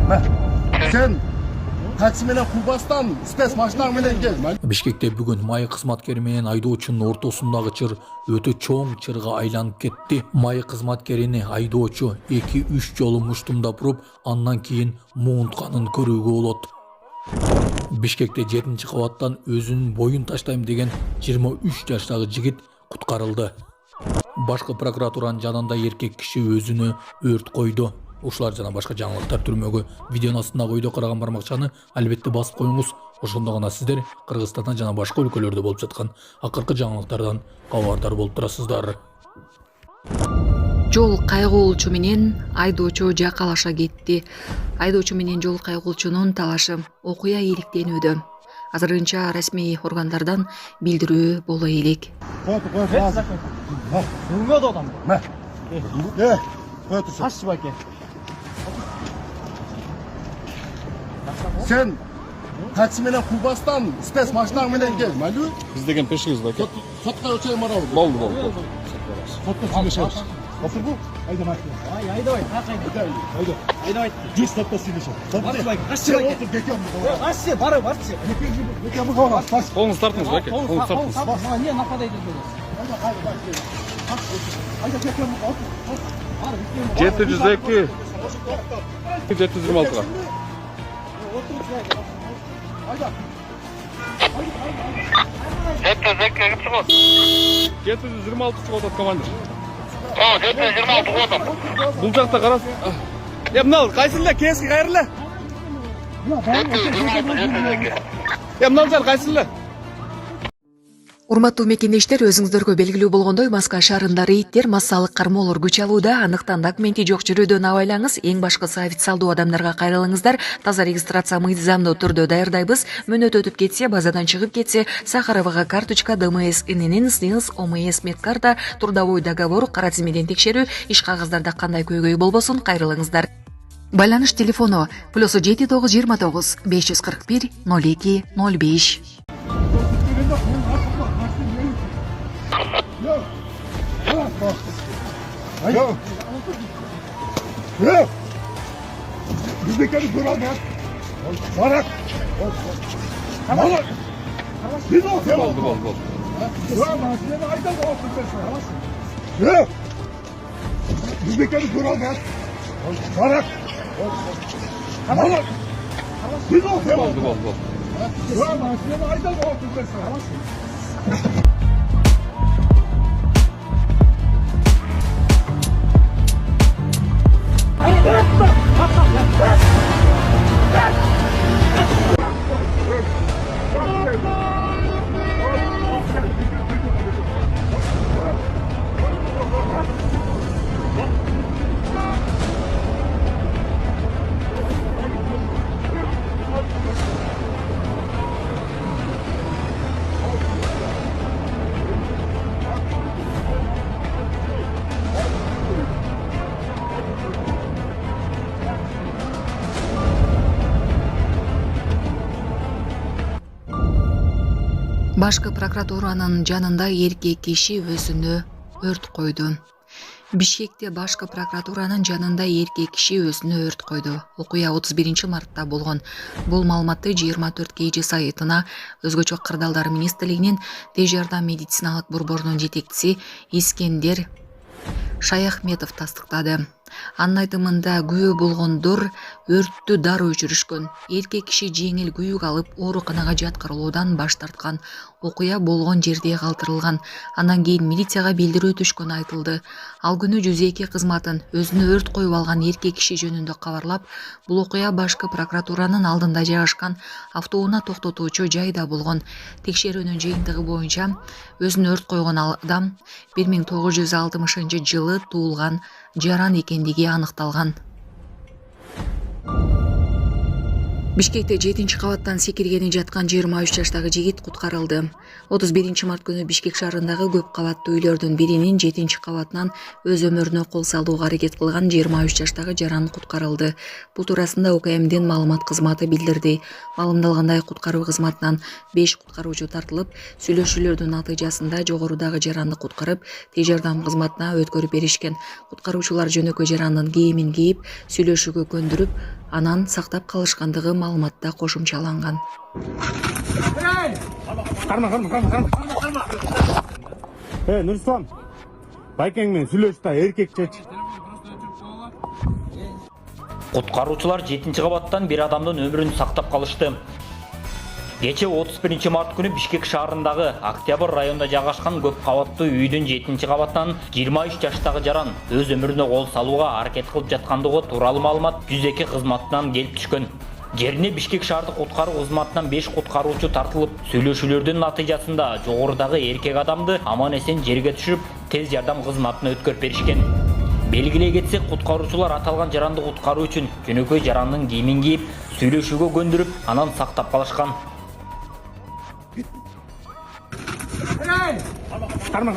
Sen taksi менен Кубастан спец машина менен кел. Бишкекте бүгүн майы кызматкери менен айдоочунун ортосундагы чыр өтө чоң чырга айланып кетти. Майы кызматкерини айдоочу 2-3 жолу муштумдап уруп, андан кийин муунтканын көрүүгө болот. Бишкекте 7-кабаттан өзүнүн боюн таштайм деген 23 жаштагы жигит куткарылды. Башкы прокуратуранын жанында эркек киши өзүнө өрт койду. Ушулар жана башка жаңылыктар түрмөгө видеонун астындагы өйдө караган бармакчаны албетте басып коюңуз. Ошондо гана сиздер Кыргызстандан жана башка өлкөлөрдө болуп жаткан акыркы жаңылыктардан кабардар болуп турасыздар. Жол кайгуулчу менен айдоочу жакалаша кетти. Айдоочу менен жол кайгуулчунун талашы окуя ийриктенүүдө. Азырынча расмий органдардан билдирүү боло элек. Sen taksi менен Кубастан спец машина менен кел. Малу? Biz деген пешкиз баке. Сотка өчөй марабыз. Болду. Сотка сүйлөшөбүз. Басыр бу? Айда машина. Айдабай, Айда. айдабай. Жүз сотка сүйлөшөбүз. Барчыбай, Сен отур декем. Барчы, барчы. Декем калган. Колуңузду тартыңыз баке. Колуңузду тартыңыз. Мага не нападать этесиз? Айда декем. 702 726-га. Айда. 726 чыгып атат командир. 726 болдум. Бул жакта карасың. Мынал кайсы эле кески кайры эле? Мынал жер кайсы эле? Урматтуу мекендештер, өзүңүздөргө белгилүү болгондой, Москва шаарында рейдтер, массалык кармоолор күч алууда. Анықтан документи жок жүрүүдөн абайлаңыз. Эң башкысы официалдуу адамдарга кайрылыңыздар. Таза регистрация мыйзамдуу түрдө даярдайбыз. Мөөнөт өтүп кетсе, базадан чыгып кетсе, Сахаровага карточка, ДМС, ИНН, СНИЛС, ОМС медкарта, трудовой договор, кара тизмеден текшерүү, иш кагаздарда кандай көйгөй болбосун кайрылыңыздар. Байланыш телефону +7929 541 02 05. Yo. Bizdeki duran ya. Barak. Barak. Biz o tema. Болду. Duran maskeyi ayda olsun sen. Yo. Bizdeki duran ya. Barak. Barak. Biz o tema. Болду. Duran maskeyi ayda olsun sen. Башкы прокуратуранын жанында эркек киши өзүнө өрт койду. Бишкекте башкы прокуратуранын жанында эркек киши өзүнө өрт койду. Окуя 31-мартта болгон. Бул маалыматты 24 KG сайтына өзгөчө кырдаалдар министрлигинин тез жардам медициналык борборунун жетекчиси Искендер Шаяхметов тастыктады. Анын айтымында күйөө болгондор өрттү дароо өчүрүшкөн. Эркек киши жеңил күйүк алып ооруканага жаткырылуудан баш тарткан. Окуя болгон жерде калтырылган. Андан кийин милицияга билдирүү түшкөнү айтылды. Ал күнү 102 кызматын өзүнө өрт коюп алган эркек киши жөнүндө кабарлап, бул окуя башкы прокуратуранын алдында жайгашкан автоунаа токтотуучу жайда болгон. Текшерүүнүн жыйынтыгы боюнча өзүнө өрт койгон адам 1960-жылы туулган жаран экендиги аныкталган. Бишкекте 7-кабаттан секиргени жаткан 23 жаштагы жигит куткарылды. 31 март күнү Бишкек шаарындагы көп кабаттуу үйлөрдүн биринин 7-кабатынан өз өмүрүнө кол салууга аракет кылган 23 жаштагы жаран куткарылды. Бул туурасында УКМдин маалымат кызматы билдирди. Маалымдалгандай, куткаруу кызматынан 5 куткаруучу тартылып, сүйлөшүүлөрдүн натыйжасында жогорудагы жаранды куткарып, тез жардам кызматына өткөрүп беришкен. Куткаруучулар жөнөкөй жарандын кийимин кийип, сүйлөшүүгө көндүрүп, анан сактап калышкандыгы маалыматта кошумчаланган. Нурислам, байкең менен сүйлөшүп та эркекчечи. Куткаруучулар 7-кабаттан бир адамдын өмүрүн сактап калышты. Кече 31 март күнү Бишкек шаарындагы Октябрь районунда жайгашкан көп кабаттуу үйдүн 7-кабаттан 23 жаштагы жаран өз өмүрүнө кол салууга аракет кылып жаткандыгы тууралуу маалымат 102 кызматынан келип түшкөн. Жерине Бишкек шаардык куткаруу кызматынан 5 куткаруучу тартылып, сүйлөшүүлөрдүн натыйжасында жогорудагы эркек адамды аман-эсен жерге түшүрүп, тез жардам кызматына өткөрүп беришкен. Белгилей кетсек, куткаруучулар аталган жаранды куткаруу үчүн жөнөкөй жарандын кийимин кийип, сүйлөшүүгө көндүрүп, анан сактап калышкан. Карма.